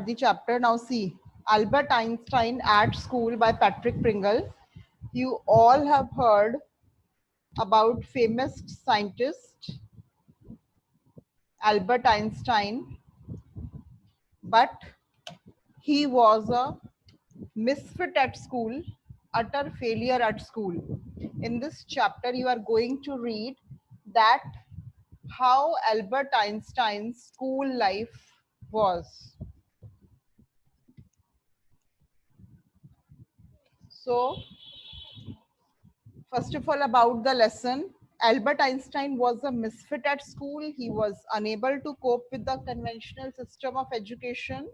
the chapter. Now see, Albert Einstein at School by Patrick Pringle. You all have heard about famous scientist Albert Einstein, but he was a misfit at school, utter failure at school. In this chapter, you are going to read that how Albert Einstein's school life was. So, first of all, about the lesson, Albert Einstein was a misfit at school. He was unable to cope with the conventional system of education.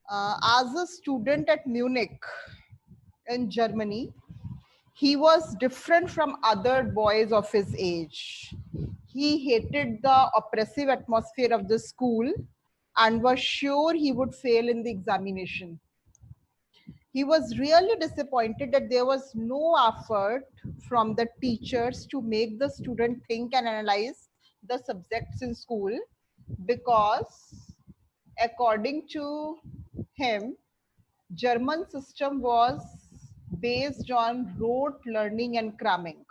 As a student at Munich in Germany, he was different from other boys of his age. He hated the oppressive atmosphere of the school and was sure he would fail in the examination. He was really disappointed that there was no effort from the teachers to make the student think and analyze the subjects in school, because according to him, German system was based on rote learning and cramming.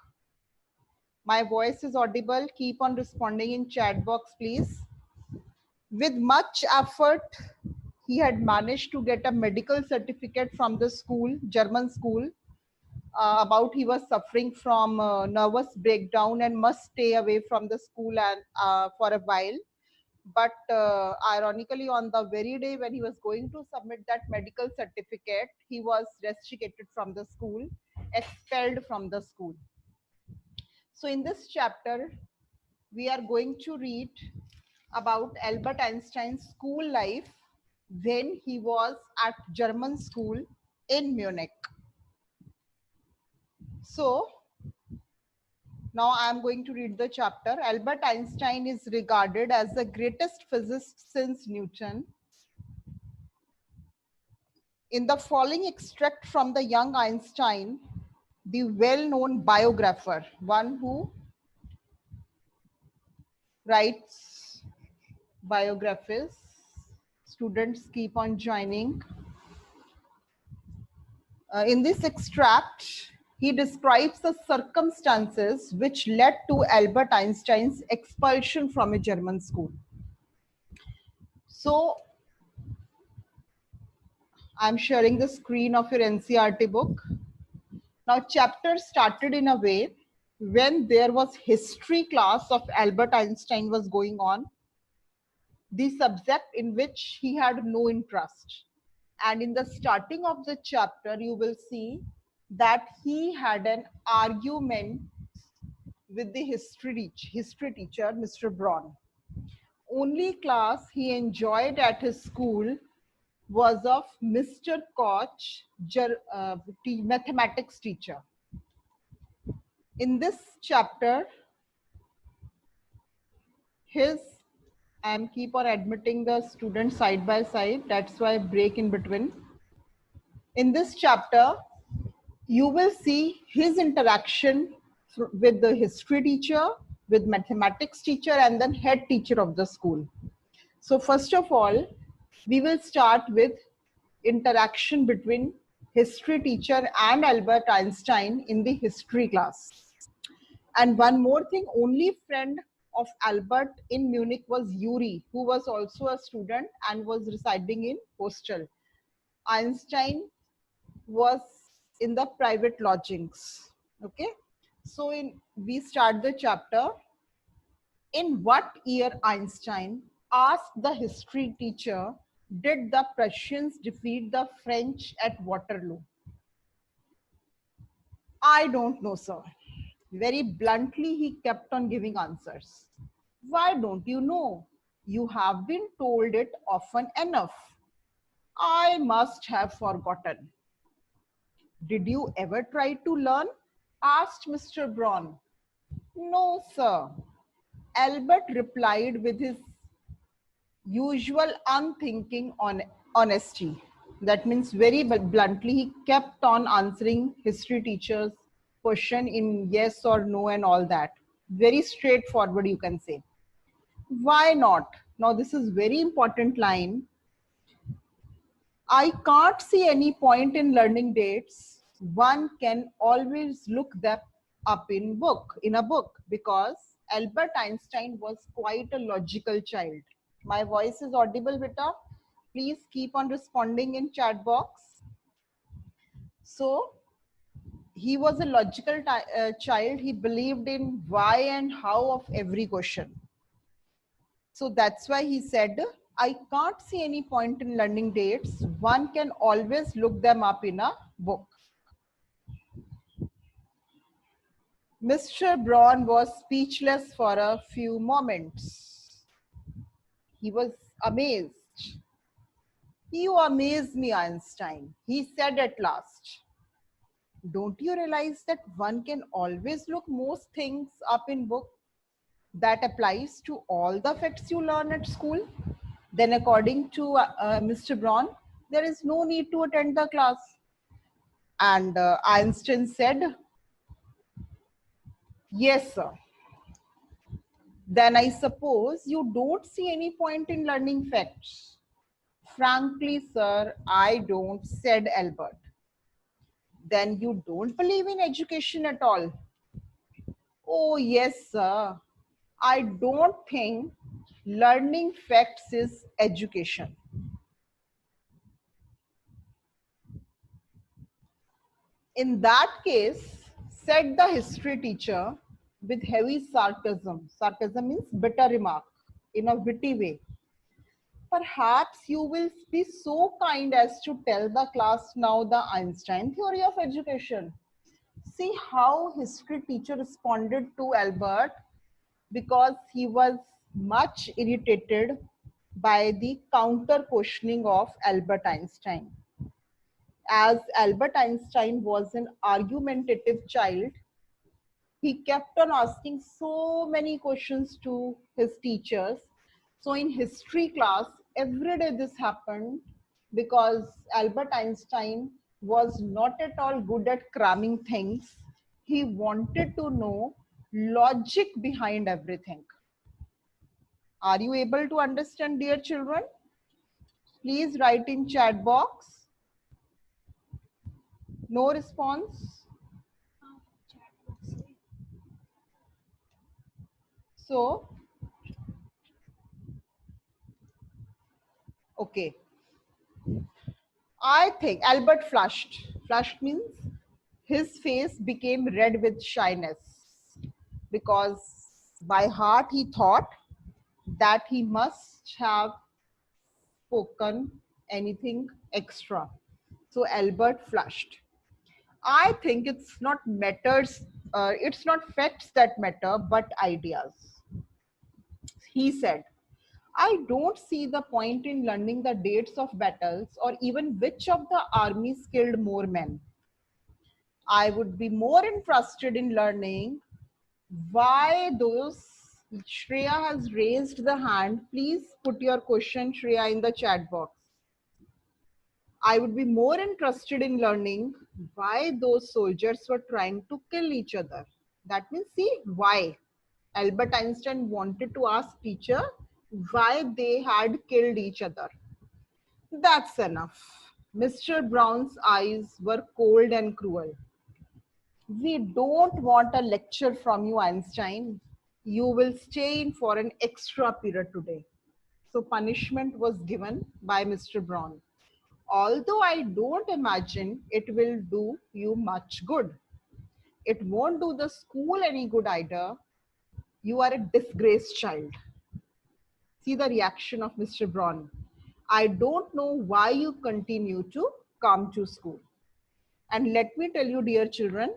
My voice is audible. Keep on responding in chat box, please. With much effort, he had managed to get a medical certificate from the school, German school, about he was suffering from nervous breakdown and must stay away from the school and for a while. But ironically, on the very day when he was going to submit that medical certificate, he was rusticated from the school, expelled from the school. So in this chapter, we are going to read about Albert Einstein's school life when he was at German school in Munich. So now I am going to read the chapter. Albert Einstein is regarded as the greatest physicist since Newton. In the following extract from the young Einstein, the well-known biographer, one who writes biographies, students keep on joining. In this extract, he describes the circumstances which led to Albert Einstein's expulsion from a German school. So, I'm sharing the screen of your NCERT book. Now, chapter started in a way when there was history class of Albert Einstein was going on, the subject in which he had no interest. And in the starting of the chapter, you will see that he had an argument with the history teacher, Mr. Braun. Only class he enjoyed at his school was of Mr. Koch, mathematics teacher. In this chapter, I'm keep on admitting the students side by side. That's why I break in between. In this chapter, you will see his interaction with the history teacher, with mathematics teacher, and then head teacher of the school. So first of all, we will start with interaction between history teacher and Albert Einstein in the history class. And one more thing, only friend of Albert in Munich was Yuri, who was also a student and was residing in hostel. Einstein was in the private lodgings. Okay, so we start the chapter. In what year, Einstein asked the history teacher, did the Prussians defeat the French at Waterloo? I don't know, sir. Very bluntly, he kept on giving answers. Why don't you know? You have been told it often enough. I must have forgotten. Did you ever try to learn? Asked Mr. Braun. No, sir. Albert replied with his usual unthinking honesty. That means very bluntly, he kept on answering history teacher's question in yes or no and all that. Very straightforward, you can say. Why not? Now, this is very important line. I can't see any point in learning dates. One can always look them up in a book, because Albert Einstein was quite a logical child. My voice is audible, beta. Please keep on responding in chat box. So he was a logical child. He believed in why and how of every question. So that's why he said, I can't see any point in learning dates. One can always look them up in a book. Mr. Braun was speechless for a few moments. He was amazed. You amaze me, Einstein, he said at last. Don't you realize that one can always look most things up in book? That applies to all the facts you learn at school. Then according to Mr. Braun, there is no need to attend the class. And Einstein said, yes, sir. Then I suppose you don't see any point in learning facts. Frankly, sir, I don't, said Albert. Then you don't believe in education at all? Oh, yes, sir. I don't think learning facts is education. In that case, said the history teacher with heavy sarcasm. Sarcasm means bitter remark in a witty way. Perhaps you will be so kind as to tell the class now the Einstein theory of education. See how history teacher responded to Albert, because he was much irritated by the counter questioning of Albert Einstein. As Albert Einstein was an argumentative child, he kept on asking so many questions to his teachers. So in history class, every day this happened, because Albert Einstein was not at all good at cramming things. He wanted to know logic behind everything. Are you able to understand, dear children? Please write in chat box. No response. So, okay. I think Albert flushed. Flushed means his face became red with shyness, because by heart he thought that he must have spoken anything extra. So Albert flushed. I think it's not facts that matter, but ideas. He said, I don't see the point in learning the dates of battles or even which of the armies killed more men. I would be more interested in learning why those. Shreya has raised the hand. Please put your question, Shreya, in the chat box. I would be more interested in learning why those soldiers were trying to kill each other. That means, see, why. Albert Einstein wanted to ask teacher why they had killed each other. That's enough. Mr. Brown's eyes were cold and cruel. We don't want a lecture from you, Einstein. You will stay in for an extra period today. So punishment was given by Mr. Brown. Although I don't imagine it will do you much good. It won't do the school any good either. You are a disgraced child. See the reaction of Mr. Braun. I don't know why you continue to come to school. And let me tell you, dear children,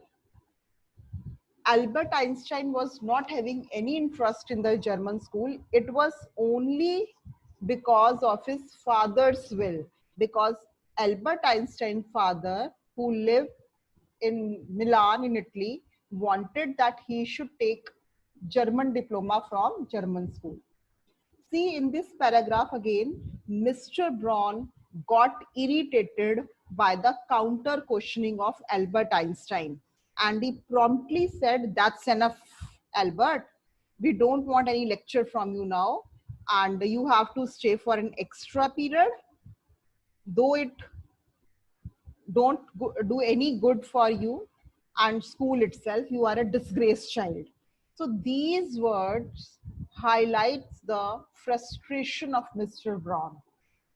Albert Einstein was not having any interest in the German school. It was only because of his father's will. Because Albert Einstein's father, who lived in Milan in Italy, wanted that he should take German diploma from German school. See in this paragraph again, Mr. Braun got irritated by the counter questioning of Albert Einstein. And he promptly said, that's enough, Albert. We don't want any lecture from you now. And you have to stay for an extra period. though it don't do any good for you, and school itself, you are a disgraced child. So these words highlights the frustration of Mr. Brown,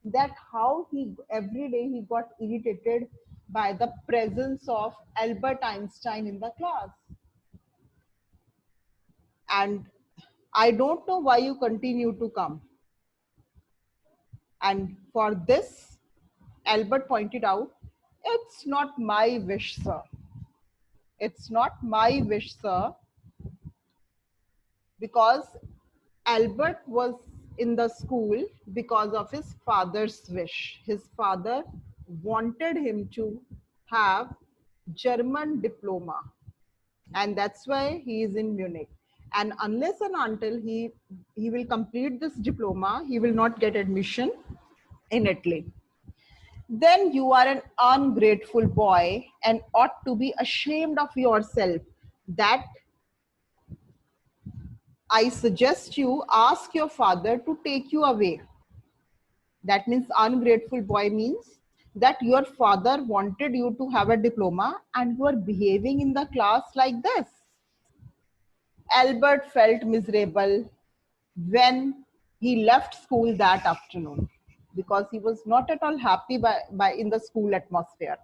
that how he every day he got irritated by the presence of Albert Einstein in the class. And I don't know why you continue to come. And for this, Albert pointed out, it's not my wish, sir. It's not my wish, sir, because Albert was in the school because of his father's wish. His father wanted him to have German diploma, and that's why he is in Munich. And unless and until he will complete this diploma, he will not get admission in Italy. Then you are an ungrateful boy and ought to be ashamed of yourself. That I suggest you ask your father to take you away. That means ungrateful boy means that your father wanted you to have a diploma and you are behaving in the class like this. Albert felt miserable when he left school that afternoon because he was not at all happy by in the school atmosphere.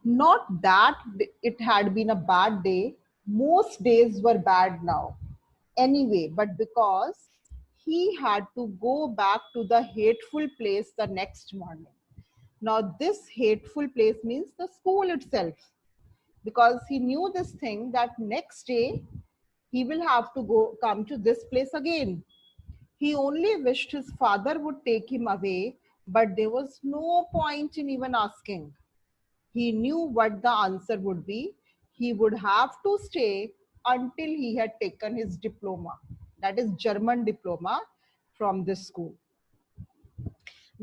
Not that it had been a bad day, most days were bad now anyway, but because he had to go back to the hateful place the next morning. Now, this hateful place means the school itself, because he knew this thing that next day he will have to come to this place again. He only wished his father would take him away, but there was no point in even asking. He knew what the answer would be. He would have to stay until he had taken his diploma, that is German diploma, from this school.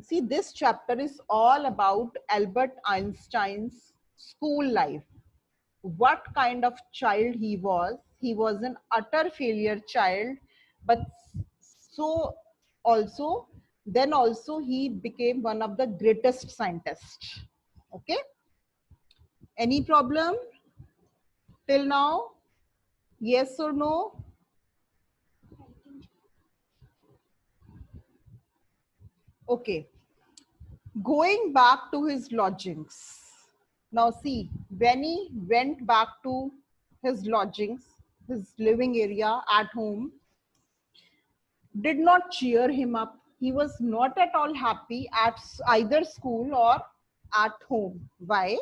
See, this chapter is all about Albert Einstein's school life. What kind of child he was. He was an utter failure child, but so also, then also he became one of the greatest scientists. Okay. Any problem till now? Yes or no? Okay. Going back to his lodgings. Now see, when he went back to his lodgings, his living area at home, did not cheer him up. He was not at all happy at either school or at home. Why?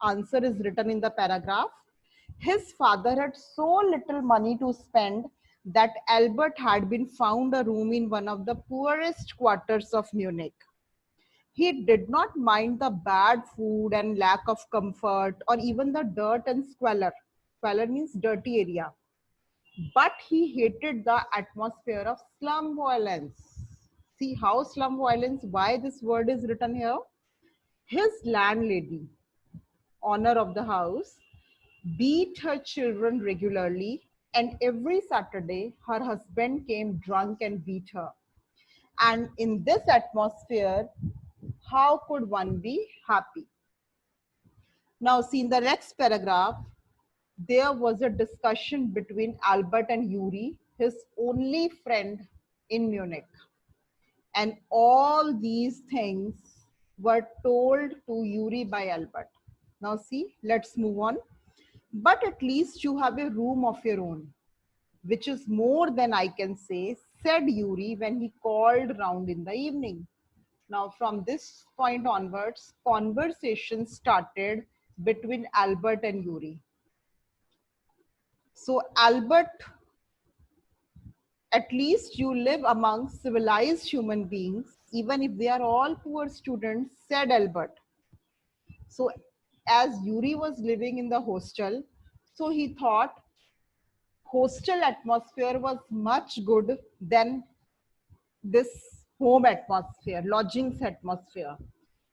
Answer is written in the paragraph. His father had so little money to spend that Albert had been found a room in one of the poorest quarters of Munich. He did not mind the bad food and lack of comfort or even the dirt and squalor. Squalor means dirty area. But he hated the atmosphere of slum violence. See how slum violence, why this word is written here? His landlady, owner of the house, beat her children regularly, and every Saturday her husband came drunk and beat her. And in this atmosphere, how could one be happy? Now, see in the next paragraph, there was a discussion between Albert and Yuri, his only friend in Munich. And all these things were told to Yuri by Albert. Now see, let's move on. But at least you have a room of your own, which is more than I can say, said Yuri when he called round in the evening. Now from this point onwards, conversation started between Albert and Yuri. So Albert, at least you live among civilized human beings, even if they are all poor students, said Albert. So as Yuri was living in the hostel, so he thought hostel atmosphere was much good than this home atmosphere, lodgings atmosphere.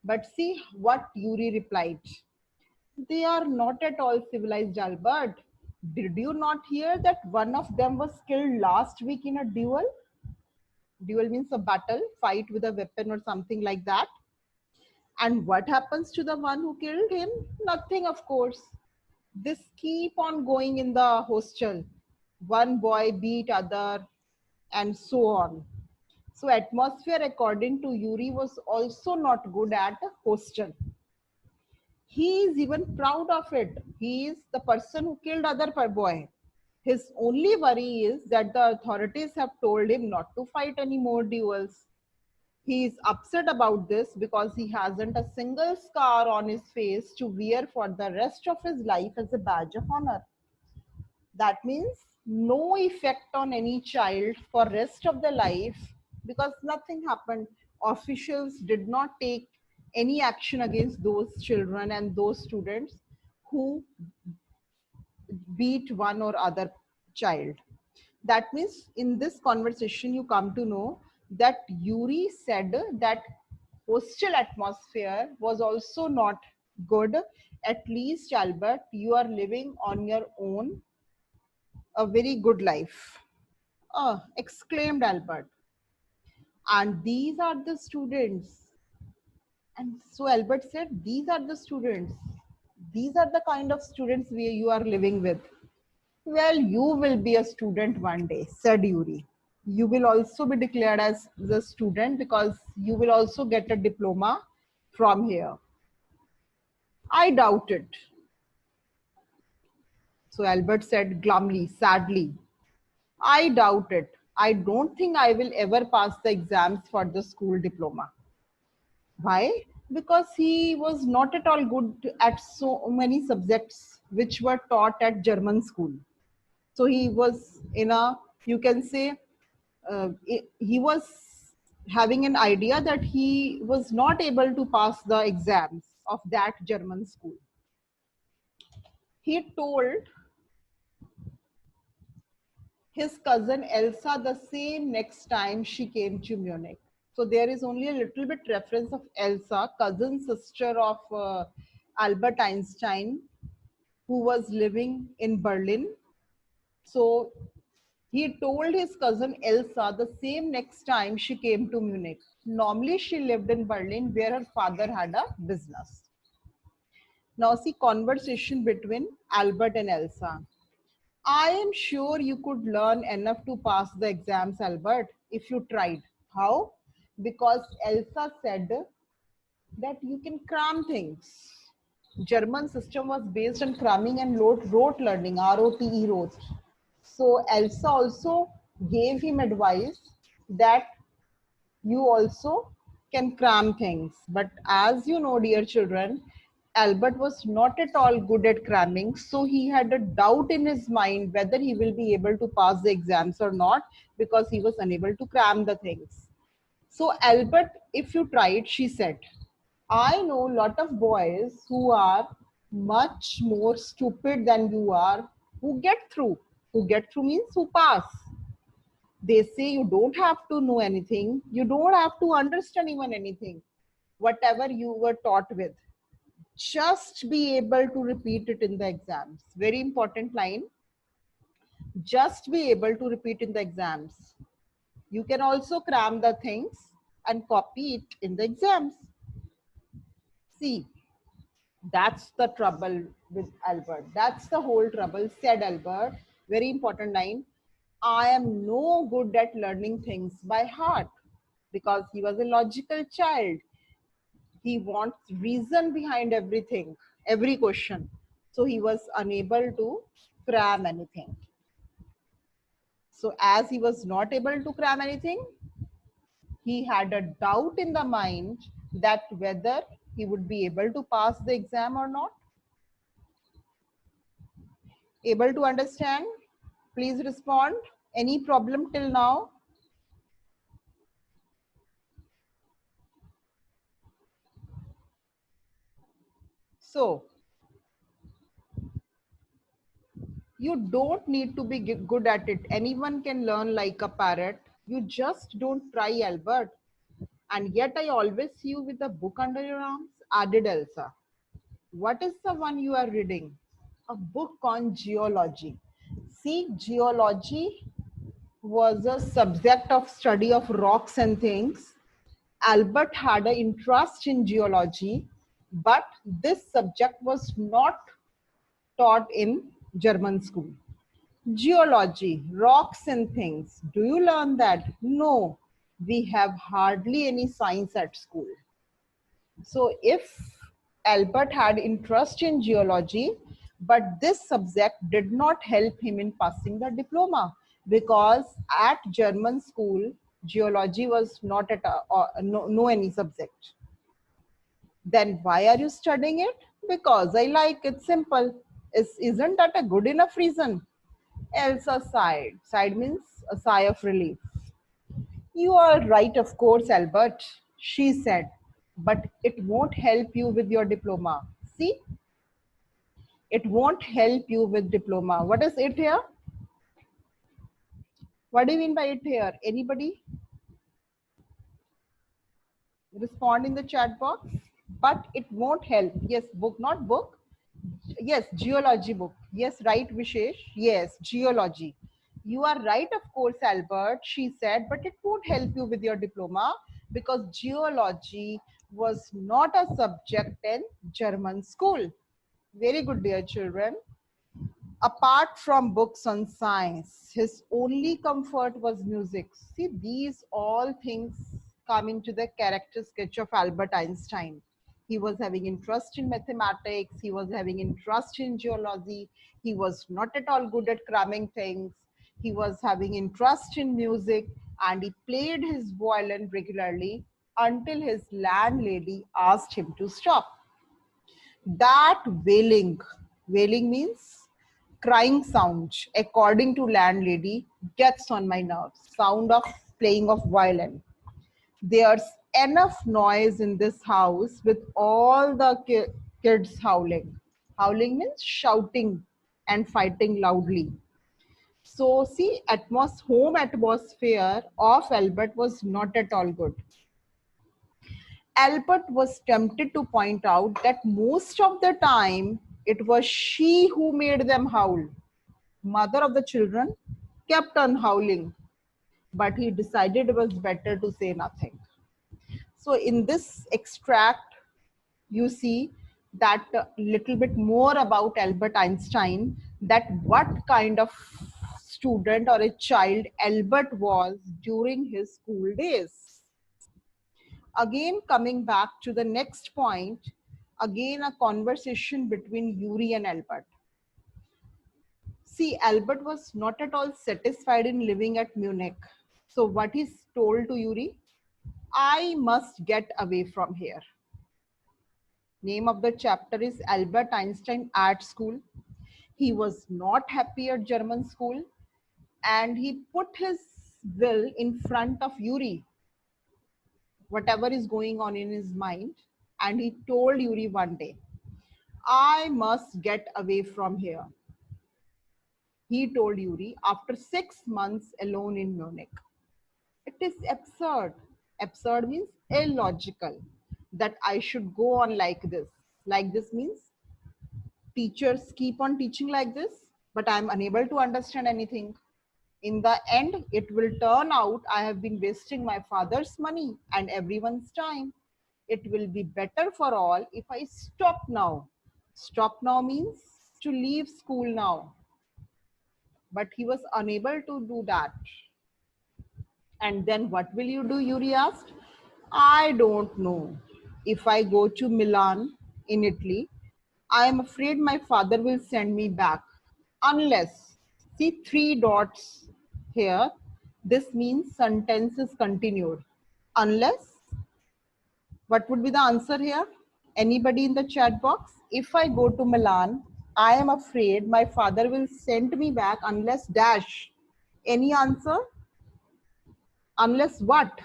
But see what Yuri replied. They are not at all civilized, Albert. Did you not hear that one of them was killed last week in a duel? Duel means a battle, fight with a weapon or something like that. And what happens to the one who killed him? Nothing, of course. This keep on going in the hostel. One boy beat other and so on. So atmosphere, according to Yuri, was also not good at a hostel. He is even proud of it. He is the person who killed other boy. His only worry is that the authorities have told him not to fight any more duels. He is upset about this because he hasn't a single scar on his face to wear for the rest of his life as a badge of honor. That means no effect on any child for rest of their life because nothing happened. Officials did not take any action against those children and those students who beat one or other child. That means in this conversation, you come to know that Yuri said that hostel atmosphere was also not good. At least, Albert, you are living on your own a very good life. Oh, exclaimed Albert. And these are the students. And so Albert said, these are the students. These are the kind of students you are living with. Well, you will be a student one day, said Yuri. You will also be declared as the student because you will also get a diploma from here. I doubt it. So Albert said glumly, sadly, I doubt it. I don't think I will ever pass the exams for the school diploma. Why? Because he was not at all good at so many subjects which were taught at German school. So he was in a, you can say, he was having an idea that he was not able to pass the exams of that German school. He told his cousin Elsa the same next time she came to Munich. So there is only a little bit reference of Elsa, cousin sister of Albert Einstein, who was living in Berlin. So he told his cousin Elsa the same next time she came to Munich. Normally she lived in Berlin where her father had a business. Now see conversation between Albert and Elsa. I am sure you could learn enough to pass the exams, Albert, if you tried. How? Because Elsa said that you can cram things. German system was based on cramming and rote learning, R-O-T-E, rote. So Elsa also gave him advice that you also can cram things. But as you know, dear children, Albert was not at all good at cramming. So he had a doubt in his mind whether he will be able to pass the exams or not because he was unable to cram the things. So Albert, if you tried, she said, I know a lot of boys who are much more stupid than you are, who get through. Who get through means who pass. They say you don't have to know anything. You don't have to understand even anything. Whatever you were taught with, just be able to repeat it in the exams. Very important line. Just be able to repeat in the exams. You can also cram the things and copy it in the exams. See, that's the trouble with Albert. That's the whole trouble, said Albert. Very important line. I am no good at learning things by heart because he was a logical child. He wants reason behind everything, every question. So he was unable to cram anything. So as he was not able to cram anything, he had a doubt in the mind that whether he would be able to pass the exam or not. Able to understand? Please respond. Any problem till now? So, you don't need to be good at it. Anyone can learn like a parrot. You just don't try, Albert. And yet I always see you with a book under your arms, added Elsa. What is the one you are reading? A book on geology. See, geology was a subject of study of rocks and things. Albert had an interest in geology, but this subject was not taught in German school. Geology, rocks and things. Do you learn that? No, we have hardly any science at school. So if Albert had interest in geology, but this subject did not help him in passing the diploma because at German school, geology was not at no any subject. Then why are you studying it? Because I like it. Simple. Isn't that a good enough reason? Elsa sighed. Sighed means a sigh of relief. You are right, of course, Albert, she said, but it won't help you with your diploma. See, it won't help you with diploma. What is it here? What do you mean by it here? Anybody respond in the chat box? But it won't help. Yes, book, not book. Yes, geology book. Yes, right, Vishesh. Yes, geology. You are right, of course, Albert, she said, but it won't help you with your diploma because geology was not a subject in German school. Very good, dear children. Apart from books on science, his only comfort was music. See, these all things come into the character sketch of Albert Einstein. He was having interest in mathematics, he was having interest in geology, he was not at all good at cramming things, he was having interest in music, and he played his violin regularly until his landlady asked him to stop. That wailing means crying sound, according to landlady, gets on my nerves. Sound of playing of violin. There's enough noise in this house with all the kids howling. Howling means shouting and fighting loudly. So see, home atmosphere of Albert was not at all good. Albert was tempted to point out that most of the time it was she who made them howl. Mother of the children kept on howling, but he decided it was better to say nothing. So in this extract, you see that little bit more about Albert Einstein, that what kind of student or a child Albert was during his school days. Again, coming back to the next point, again a conversation between Yuri and Albert. See, Albert was not at all satisfied in living at Munich. So what he's told to Yuri, I must get away from here. Name of the chapter is Albert Einstein Art School. He was not happy at German school and he put his will in front of Yuri, whatever is going on in his mind. And he told Yuri one day, I must get away from here. He told Yuri after 6 months alone in Munich. It is absurd. Absurd means illogical that I should go on like this. Like this means teachers keep on teaching like this, but I'm unable to understand anything. In the end, it will turn out I have been wasting my father's money and everyone's time. It will be better for all if I stop now. Stop now means to leave school now. But he was unable to do that. And then what will you do, Yuri asked. I don't know. If I go to Milan in Italy, I am afraid my father will send me back. Unless, see 3 dots here, this means sentence is continued. Unless, what would be the answer here? Anybody in the chat box? If I go to Milan, I am afraid my father will send me back unless dash. Any answer? Unless what?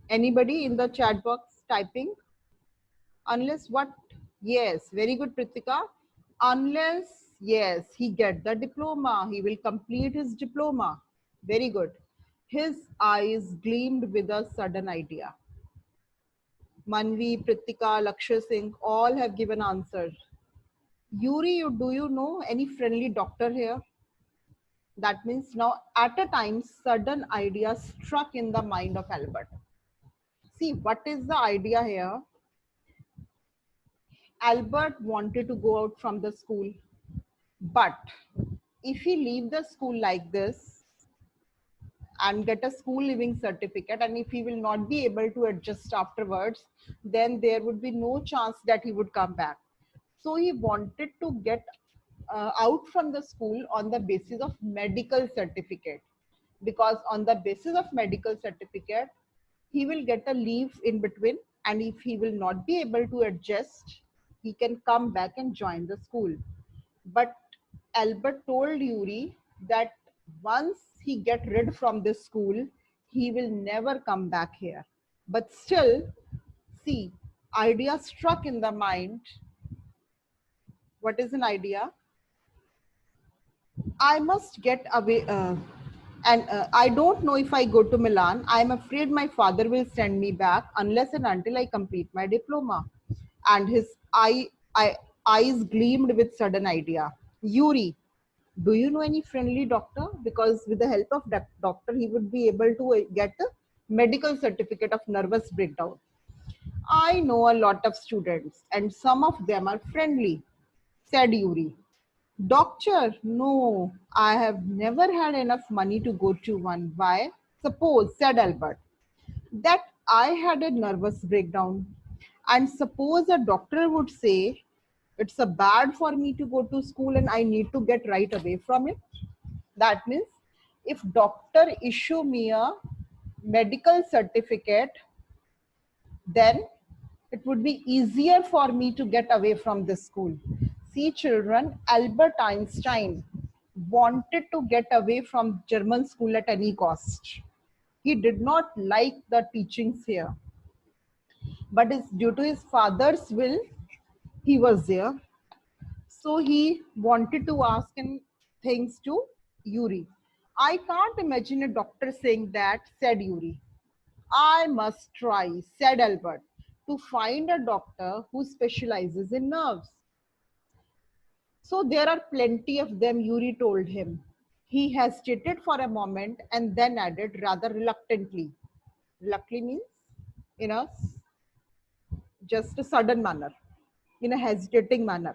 Anybody in the chat box typing? Unless what? Yes, very good, Pritika. Unless, yes, he get the diploma, he will complete his diploma. Very good. His eyes gleamed with a sudden idea. Manvi, Pritika, Lakshya Singh, all have given answers. Yuri, do you know any friendly doctor here? That means now at a time, sudden idea struck in the mind of Albert. See, what is the idea here? Albert wanted to go out from the school, but if he leave the school like this and get a school living certificate, and if he will not be able to adjust afterwards, then there would be no chance that he would come back. So he wanted to get out from the school on the basis of medical certificate, because on the basis of medical certificate he will get a leave in between, and if he will not be able to adjust, he can come back and join the school. But Albert told Yuri that once he get rid from this school, he will never come back here. But still, see, idea struck in the mind. What is an idea? I must get away. And I don't know if I go to Milan. I'm afraid my father will send me back unless and until I complete my diploma. And his eyes gleamed with sudden idea. Yuri, do you know any friendly doctor? Because with the help of that doctor, he would be able to get a medical certificate of nervous breakdown. I know a lot of students, and some of them are friendly, said Yuri. Doctor, no, I have never had enough money to go to one. Why? Suppose, said Albert, that I had a nervous breakdown. And suppose a doctor would say, it's a bad for me to go to school and I need to get right away from it. That means if doctor issue me a medical certificate, then it would be easier for me to get away from this school. See, children, Albert Einstein wanted to get away from German school at any cost. He did not like the teachings here, but due to his father's will, he was there. So he wanted to ask him things to Yuri. I can't imagine a doctor saying that, said Yuri. I must try, said Albert, to find a doctor who specializes in nerves. So there are plenty of them, Yuri told him. He hesitated for a moment and then added rather reluctantly. Reluctantly means in a just a sudden manner, in a hesitating manner.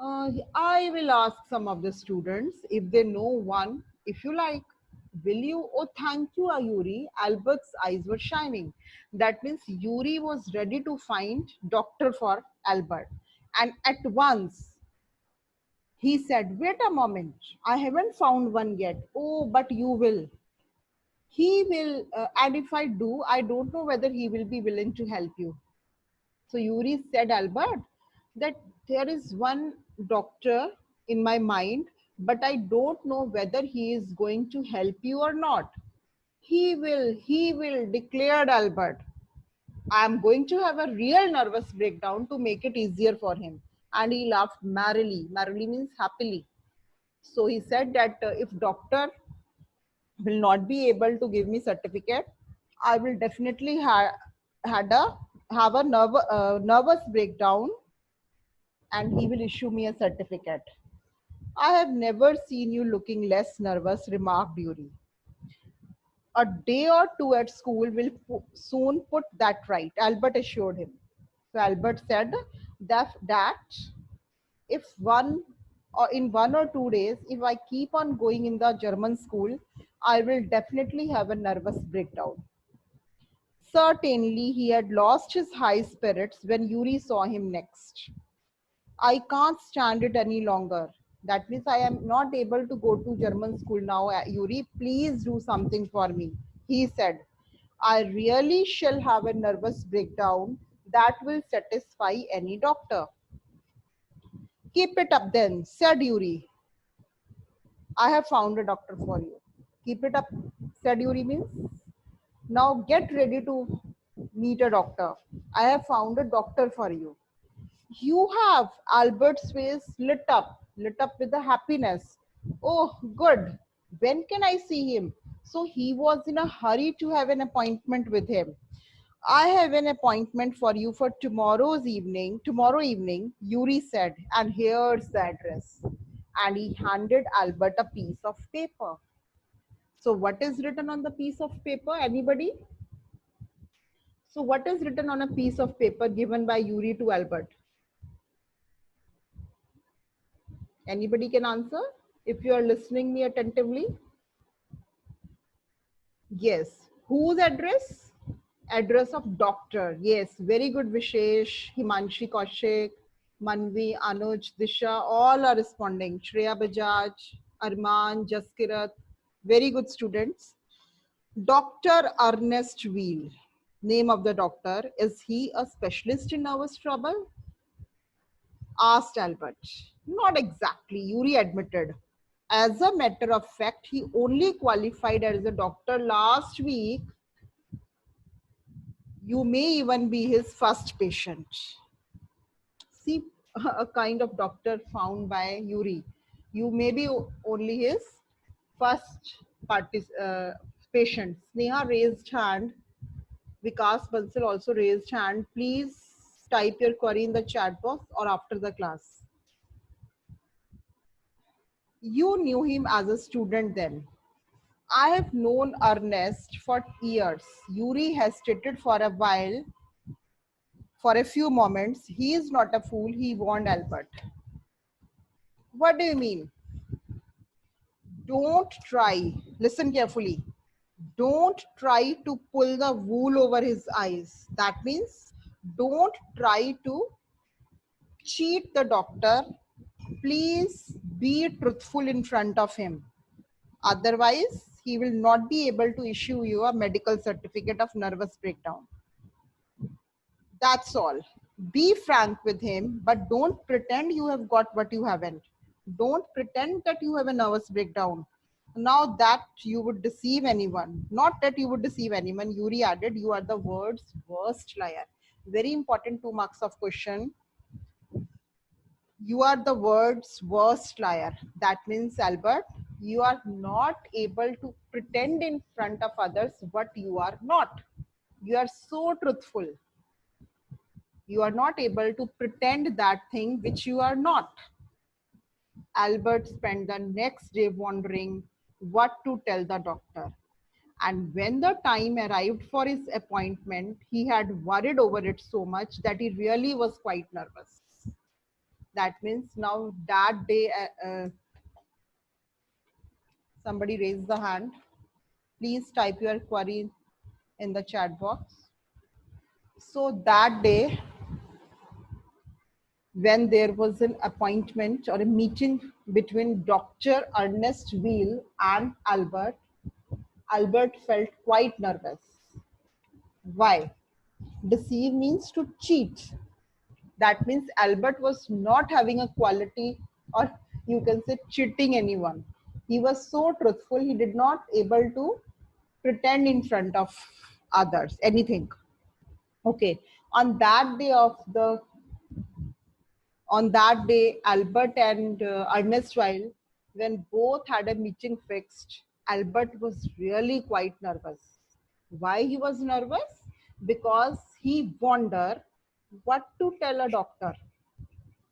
I will ask some of the students if they know one, if you like. Will you? Oh, thank you, Yuri. Albert's eyes were shining. That means Yuri was ready to find doctor for Albert. And at once he said, wait a moment, I haven't found one yet. Oh, but you will. He will, and if I do, I don't know whether he will be willing to help you. So Yuri said, Albert, that there is one doctor in my mind, but I don't know whether he is going to help you or not. He will, declared Albert. I am going to have a real nervous breakdown to make it easier for him. And he laughed merrily. Merrily means happily. So he said that if doctor will not be able to give me certificate, I will definitely have a nervous breakdown, and he will issue me a certificate. I have never seen you looking less nervous, remarked Yuri. A day or two at school will soon put that right, Albert assured him. So Albert said that if one or in 1 or 2 days, if I keep on going in the German school, I will definitely have a nervous breakdown. Certainly, he had lost his high spirits when Yuri saw him next. I can't stand it any longer. That means I am not able to go to German school now. Yuri, please do something for me. He said, I really shall have a nervous breakdown that will satisfy any doctor. Keep it up then, said Yuri. I have found a doctor for you. Keep it up, said Yuri means. Now get ready to meet a doctor. I have found a doctor for you. You have. Albert's face lit up with the happiness. Oh, good. When can I see him? So he was in a hurry to have an appointment with him. I have an appointment for you for tomorrow evening, Yuri said, and here's the address. and he handed Albert a piece of paper. So what is written on the piece of paper? Anybody? So what is written on a piece of paper given by Yuri to Albert? Anybody can answer if you are listening me attentively? Yes. Whose address? Address of doctor. Yes. Very good, Vishesh, Himanshi Kaushik, Manvi, Anuj, Disha, all are responding. Shreya Bajaj, Arman, Jaskirat. Very good students. Dr. Ernest Wheel. Name of the doctor. Is he a specialist in nervous trouble? Asked Albert. Not exactly, Yuri admitted. As a matter of fact, he only qualified as a doctor last week. You may even be his first patient. See, a kind of doctor found by Yuri. You may be only his first patient. Sneha raised hand. Vikas Bansal also raised hand. Please type your query in the chat box or after the class. You knew him as a student then. I have known Ernest for years. Yuri hesitated for a while, for a few moments. He is not a fool, he warned Albert. What do you mean? Don't try, listen carefully. Don't try to pull the wool over his eyes. That means don't try to cheat the doctor. Please be truthful in front of him. Otherwise, he will not be able to issue you a medical certificate of nervous breakdown. That's all. Be frank with him, but don't pretend you have got what you haven't. Don't pretend that you have a nervous breakdown. Now that you would deceive anyone, not that you would deceive anyone, Yuri added, you are the world's worst liar. Very important 2 marks of question. You are the world's worst liar. That means, Albert, you are not able to pretend in front of others what you are not. You are so truthful. You are not able to pretend that thing which you are not. Albert spent the next day wondering what to tell the doctor. And when the time arrived for his appointment, he had worried over it so much that he really was quite nervous. That means now that day, somebody raise the hand. Please type your query in the chat box. So that day, when there was an appointment or a meeting between Dr. Ernest Wheel and Albert, Albert felt quite nervous. Why? Deceive means to cheat. That means Albert was not having a quality, or you can say cheating anyone. He was so truthful, he did not able to pretend in front of others, anything. Okay, on that day, Albert and Ernest Weil, when both had a meeting fixed, Albert was really quite nervous. Why he was nervous? Because he wondered what to tell a doctor.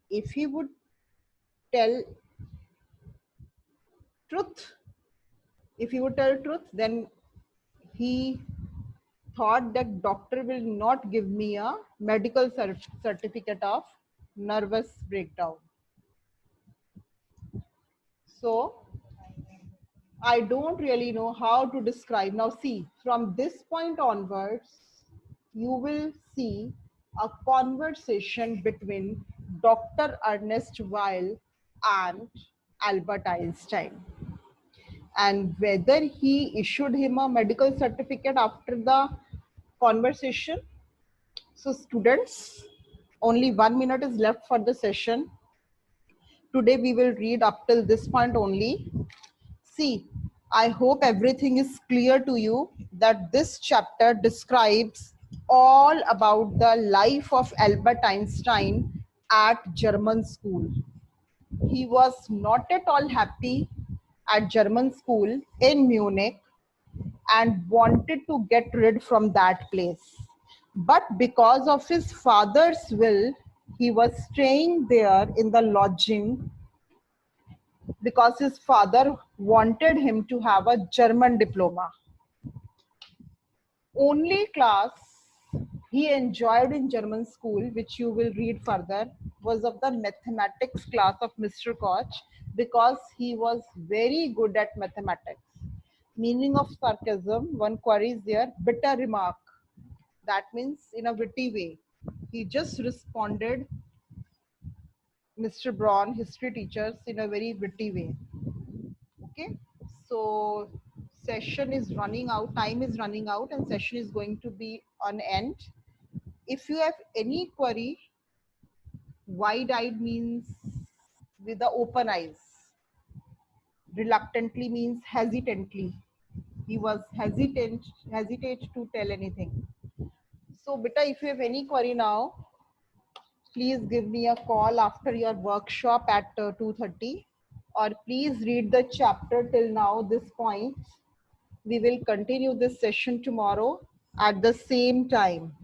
If he would tell truth, then he thought that doctor will not give me a medical certificate of nervous breakdown. So I don't really know how to describe. Now see, from this point onwards, you will see a conversation between Dr. Ernest Weil and Albert Einstein. And whether he issued him a medical certificate after the conversation. So students, only 1 minute is left for the session. Today we will read up till this point only. See, I hope everything is clear to you that this chapter describes all about the life of Albert Einstein at German school. He was not at all happy at German school in Munich and wanted to get rid from that place. But because of his father's will, he was staying there in the lodging because his father wanted him to have a German diploma. Only class he enjoyed in German school, which you will read further, was of the mathematics class of Mr. Koch because he was very good at mathematics. Meaning of sarcasm, one queries there, bitter remark. That means in a witty way. He just responded Mr. Braun, history teachers, in a very witty way. Okay, so session is running out, time is running out, and session is going to be on end. If you have any query, wide-eyed means with the open eyes. Reluctantly means hesitantly. He was hesitate to tell anything. So, beta, if you have any query now, please give me a call after your workshop at 2:30, or please read the chapter till now this point. We will continue this session tomorrow at the same time.